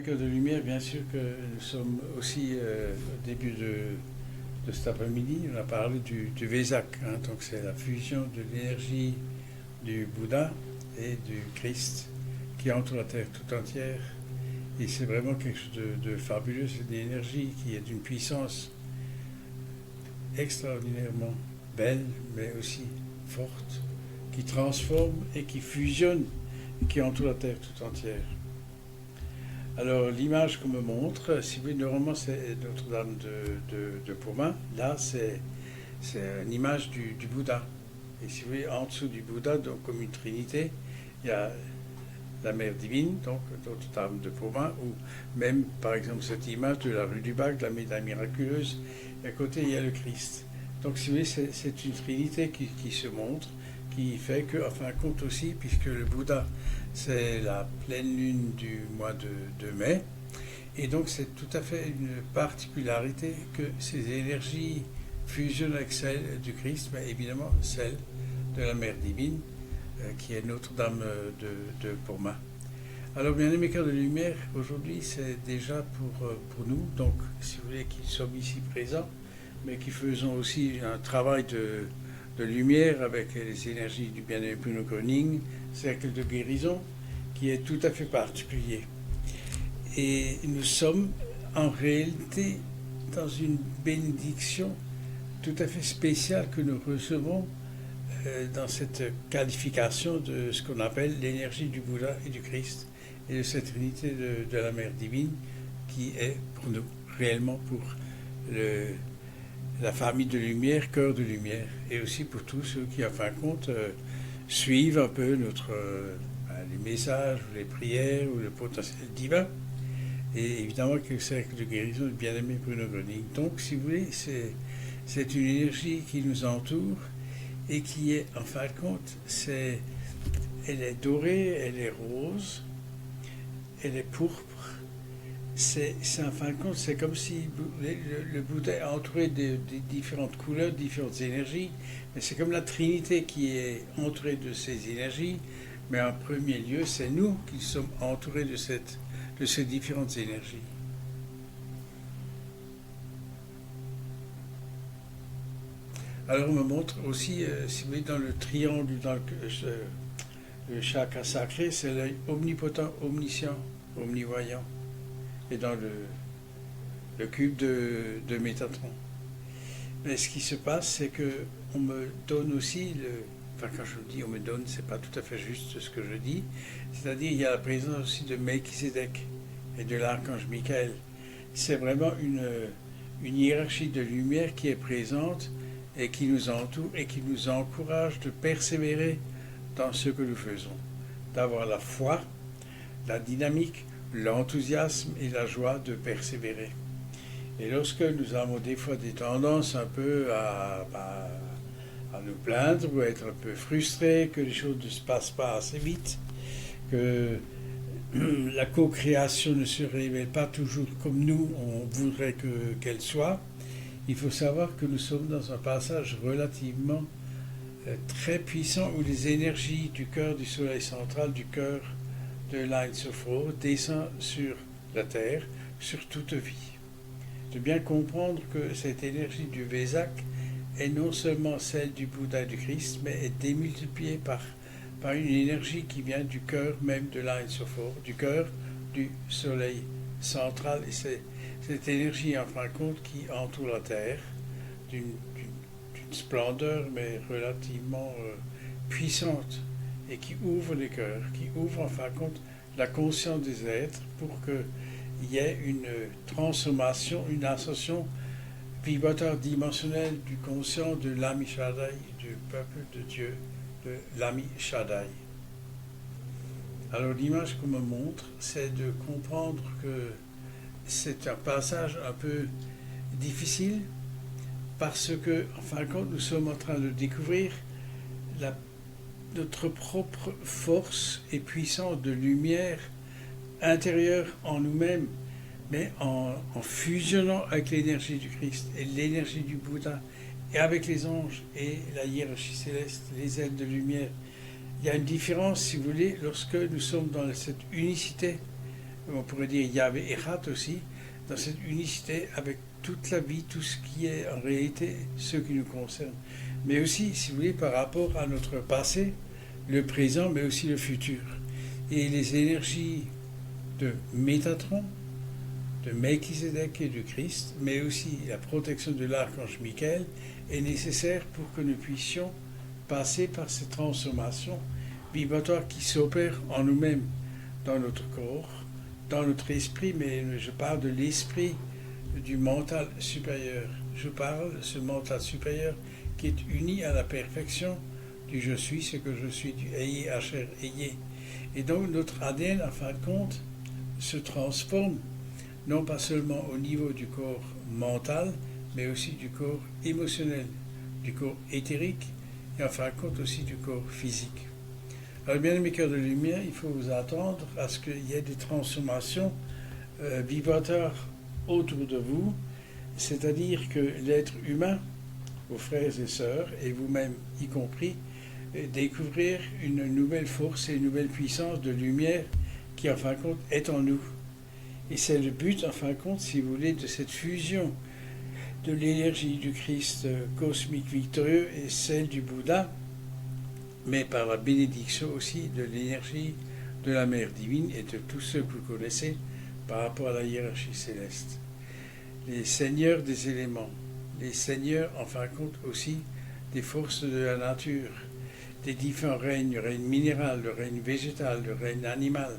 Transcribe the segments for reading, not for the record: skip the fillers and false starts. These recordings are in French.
Avec de lumière, bien sûr que nous sommes aussi au début de cet après-midi. On a parlé du Vésak, hein, donc c'est la fusion de l'énergie du Bouddha et du Christ qui entoure la Terre tout entière. Et c'est vraiment quelque chose de fabuleux. C'est une énergie qui est d'une puissance extraordinairement belle, mais aussi forte, qui transforme et qui fusionne et qui entoure la Terre tout entière. Alors l'image qu'on me montre, si vous voulez, normalement c'est Notre-Dame de Pomain. Là c'est une image du Bouddha. Et si vous voulez, en dessous du Bouddha, donc comme une trinité, il y a la mère divine, donc Notre-Dame de Pomain, ou même par exemple cette image de la rue du Bac, la médaille miraculeuse, et à côté il y a le Christ. Donc si vous voulez, c'est une trinité qui se montre, qui fait que, en fin de compte aussi, puisque le Bouddha c'est la pleine lune du mois de mai, et donc c'est tout à fait une particularité que ces énergies fusionnent avec celles du Christ, mais évidemment celle de la Mère divine, qui est Notre-Dame de Pomain. Alors, bien aimés cœurs de lumière, aujourd'hui c'est déjà pour nous, donc si vous voulez, qui sommes ici présents, mais qui faisons aussi un travail de lumière avec les énergies du bien-aimé Bruno Gröning, cercle de guérison, qui est tout à fait particulier. Et nous sommes en réalité dans une bénédiction tout à fait spéciale que nous recevons dans cette qualification de ce qu'on appelle l'énergie du Bouddha et du Christ et de cette unité de la Mère divine qui est pour nous, réellement pour la famille de lumière, cœur de lumière, et aussi pour tous ceux qui, en fin de compte, suivent un peu les messages, ou les prières, ou le potentiel divin, et évidemment que le cercle de guérison du bien-aimé Bruno Gröning. Donc, si vous voulez, c'est une énergie qui nous entoure, et qui est, en fin de compte, elle est dorée, elle est rose, elle est pourpre. En fin de compte, c'est comme si le Bouddha est entouré de différentes couleurs, différentes énergies, mais c'est comme la Trinité qui est entourée de ces énergies, mais en premier lieu, c'est nous qui sommes entourés de ces différentes énergies. Alors on me montre aussi, si vous voulez, dans le triangle, dans le chakra sacré, c'est l'œil omnipotent, omniscient, omnivoyant, et dans le cube de Métatron. Mais ce qui se passe, c'est que on me donne aussi, enfin quand je dis on me donne, c'est pas tout à fait juste ce que je dis, c'est-à-dire il y a la présence aussi de Melchizedek et de l'archange Michael. C'est vraiment une hiérarchie de lumière qui est présente et qui nous entoure et qui nous encourage de persévérer dans ce que nous faisons, d'avoir la foi, la dynamique, l'enthousiasme et la joie de persévérer. Et lorsque nous avons des fois des tendances un peu à nous plaindre ou à être un peu frustrés, que les choses ne se passent pas assez vite, que la co-création ne se révèle pas toujours comme nous on voudrait qu'elle soit, il faut savoir que nous sommes dans un passage relativement très puissant où les énergies du cœur du soleil central, du cœur de l'Ain Sophro, descendent sur la Terre, sur toute vie. De bien comprendre que cette énergie du Vésak est non seulement celle du Bouddha et du Christ, mais est démultipliée par une énergie qui vient du cœur même de l'Ain Sophro, du cœur du soleil central. Et c'est cette énergie, en fin de compte, qui entoure la Terre d'une splendeur, mais relativement puissante, et qui ouvre les cœurs, qui ouvre, en fin de compte, la conscience des êtres pour qu'il y ait une transformation, une ascension vibratoire dimensionnelle du conscient de l'Ami Shaddai, du peuple de Dieu, de l'Ami Shaddai. Alors l'image qu'on me montre, c'est de comprendre que c'est un passage un peu difficile parce que, en fin de compte, nous sommes en train de découvrir notre propre force et puissance de lumière intérieure en nous-mêmes, mais en fusionnant avec l'énergie du Christ et l'énergie du Bouddha, et avec les anges et la hiérarchie céleste, les ailes de lumière. Il y a une différence, si vous voulez, lorsque nous sommes dans cette unicité on pourrait dire Yahvé Echad aussi, dans cette unicité avec toute la vie, tout ce qui est en réalité ce qui nous concerne. Mais aussi, si vous voulez, par rapport à notre passé, le présent, mais aussi le futur. Et les énergies de Métatron, de Melchizedek et du Christ, mais aussi la protection de l'archange Michael, est nécessaire pour que nous puissions passer par ces transformations vibratoires qui s'opèrent en nous-mêmes, dans notre corps, dans notre esprit, mais je parle de l'esprit du mental supérieur. Je parle de ce mental supérieur qui est uni à la perfection du je suis, ce que je suis, du Ayé, Hacher, Ayé. Et donc notre ADN, en fin de compte, se transforme, non pas seulement au niveau du corps mental, mais aussi du corps émotionnel, du corps éthérique, et en fin de compte aussi du corps physique. Alors bien aimés cœurs de lumière, il faut vous attendre à ce qu'il y ait des transformations vibratoires autour de vous, c'est-à-dire que l'être humain, vos frères et sœurs, et vous-même y compris, découvrir une nouvelle force et une nouvelle puissance de lumière qui en fin de compte est en nous. Et c'est le but en fin de compte, si vous voulez, de cette fusion de l'énergie du Christ cosmique victorieux et celle du Bouddha, mais par la bénédiction aussi de l'énergie de la Mère divine et de tous ceux que vous connaissez par rapport à la hiérarchie céleste. Les seigneurs des éléments, les seigneurs en fin de compte aussi des forces de la nature, des différents règnes, le règne minéral, le règne végétal, le règne animal,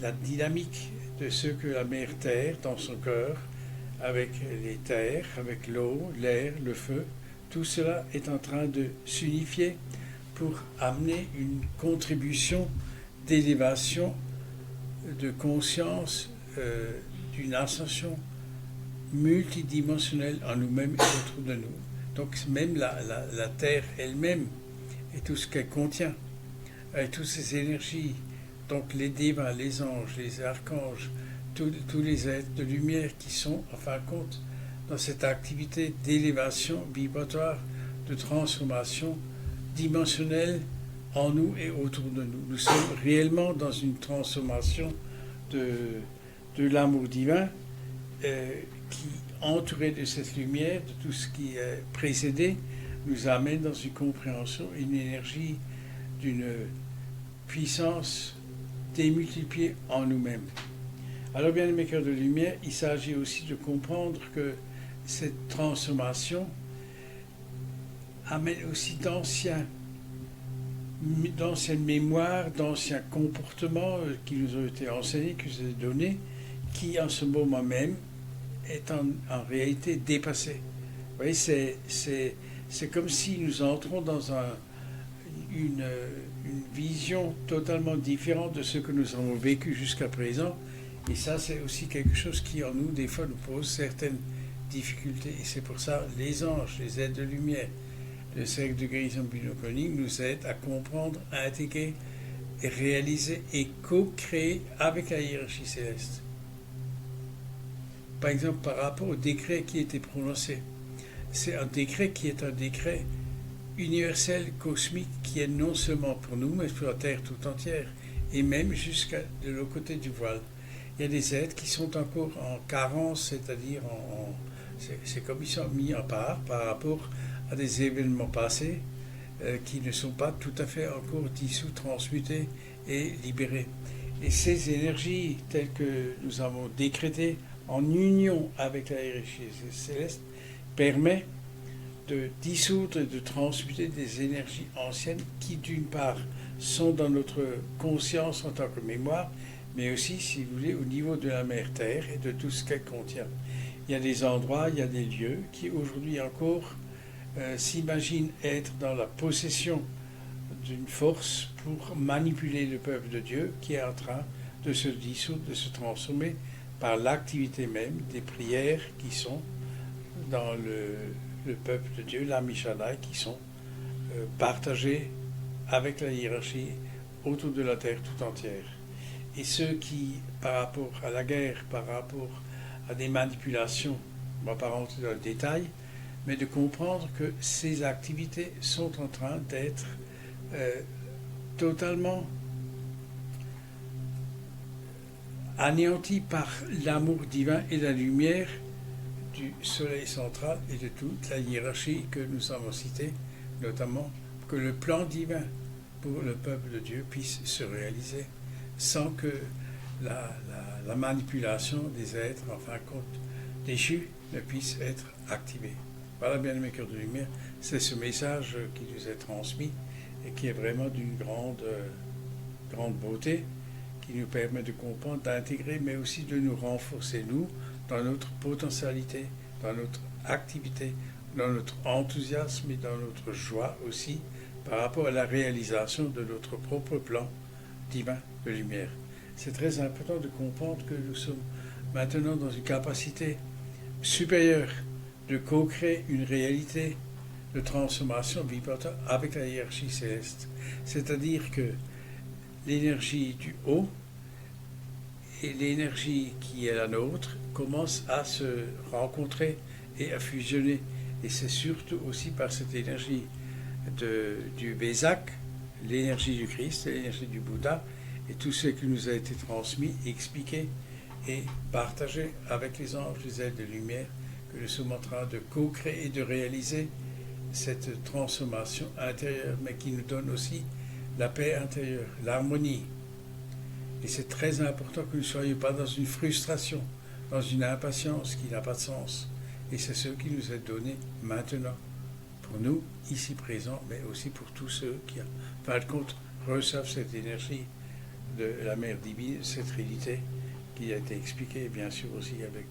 la dynamique de ce que la Mère Terre dans son cœur, avec les terres, avec l'eau, l'air, le feu, tout cela est en train de s'unifier pour amener une contribution d'élévation de conscience, d'une ascension multidimensionnelle en nous-mêmes et autour de nous. Donc même la Terre elle-même et tout ce qu'elle contient, avec toutes ces énergies, donc les dévas, les anges, les archanges, tous les êtres de lumière qui sont, en fin de compte, dans cette activité d'élévation vibratoire, de transformation dimensionnelle en nous et autour de nous. Nous sommes réellement dans une transformation de l'amour divin qui, entouré de cette lumière, de tout ce qui est précédé, nous amène dans une compréhension, une énergie d'une puissance démultipliée en nous-mêmes. Alors bien aimés cœurs de lumière, il s'agit aussi de comprendre que cette transformation amène aussi d'anciennes mémoires, d'anciens comportements qui nous ont été enseignés, qui nous ont été donnés, qui en ce moment même est en réalité dépassé. Vous voyez, c'est comme si nous entrons dans une vision totalement différente de ce que nous avons vécu jusqu'à présent. Et ça, c'est aussi quelque chose qui, en nous, des fois, nous pose certaines difficultés. Et c'est pour ça, les anges, les êtres de lumière, le cercle de guérison binoconique nous aident à comprendre, à intégrer, et réaliser et co-créer avec la hiérarchie céleste. Par exemple, par rapport au décret qui a été prononcé, c'est un décret qui est un décret universel, cosmique, qui est non seulement pour nous, mais pour la Terre tout entière, et même jusqu'à de l'autre côté du voile. Il y a des êtres qui sont encore en carence, c'est-à-dire c'est comme ils sont mis en part par rapport à des événements passés qui ne sont pas tout à fait encore dissous, transmutés et libérés. Et ces énergies telles que nous avons décrétées en union avec la hiérarchie céleste permet de dissoudre et de transmuter des énergies anciennes qui, d'une part, sont dans notre conscience en tant que mémoire, mais aussi, si vous voulez, au niveau de la Mère Terre et de tout ce qu'elle contient. Il y a des endroits, il y a des lieux qui, aujourd'hui encore, s'imaginent être dans la possession d'une force pour manipuler le peuple de Dieu qui est en train de se dissoudre, de se transformer par l'activité même des prières qui sont dans le peuple de Dieu, la Mishanaï, qui sont partagées avec la hiérarchie autour de la terre tout entière. Et ceux qui, par rapport à la guerre, par rapport à des manipulations, on ne va pas rentrer dans le détail, mais de comprendre que ces activités sont en train d'être totalement anéanti par l'amour divin et la lumière du soleil central et de toute la hiérarchie que nous avons citée, notamment que le plan divin pour le peuple de Dieu puisse se réaliser sans que la manipulation des êtres, en fin de compte, déchus, ne puisse être activée. Voilà, bien-aimés cœurs de lumière, c'est ce message qui nous est transmis et qui est vraiment d'une grande beauté, qui nous permet de comprendre, d'intégrer, mais aussi de nous renforcer, nous, dans notre potentialité, dans notre activité, dans notre enthousiasme et dans notre joie aussi, par rapport à la réalisation de notre propre plan divin de lumière. C'est très important de comprendre que nous sommes maintenant dans une capacité supérieure de co-créer une réalité de transformation vibrante avec la hiérarchie céleste. C'est-à-dire que l'énergie du haut et l'énergie qui est la nôtre commencent à se rencontrer et à fusionner. Et c'est surtout aussi par cette énergie du Vésak, l'énergie du Christ, l'énergie du Bouddha, et tout ce qui nous a été transmis, expliqué et partagé avec les anges, les ailes de lumière, que nous sommes en train de co-créer et de réaliser cette transformation intérieure, mais qui nous donne aussi la paix intérieure, l'harmonie. Et c'est très important que nous ne soyons pas dans une frustration, dans une impatience qui n'a pas de sens. Et c'est ce qui nous est donné maintenant, pour nous, ici présents, mais aussi pour tous ceux qui, en fin de compte, reçoivent cette énergie de la Mère divine, cette Trinité, qui a été expliquée, bien sûr, aussi avec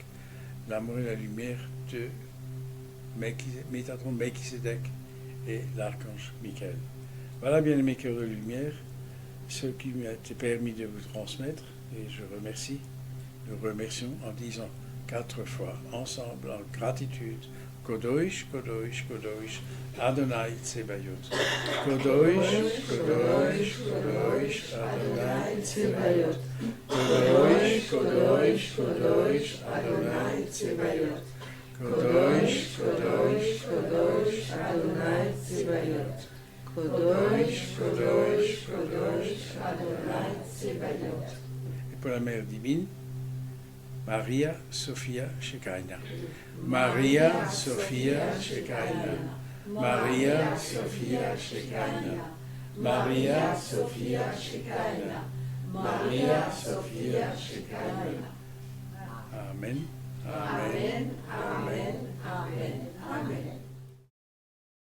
l'amour et la lumière de Métatron Melchisédek et l'archange Michael. Voilà, bien aimés cœurs de lumière, ce qui m'a été permis de vous transmettre, et je remercie, nous remercions en disant 4 fois ensemble en gratitude. Kodosh, Kodosh, Kodosh, Adonai Tsebayot. Kodosh, Kodosh, Kodosh, Adonai Tsebayot. Kodosh, Kodosh, Kodosh, Adonai Tsebayot. Kodosh, Kodosh, Kodosh, Adonai Tsebayot. Kodosh, Kodosh, Kodosh, Adonai Tsebayot. Et pour la Mère divine, Maria Sophia Shekinah. Maria Sophia Shekinah. Maria Sophia Shekinah. Maria Sophia Shekinah. Maria Sophia Shekinah. Amen. Amen. Amen. Amen. Amen.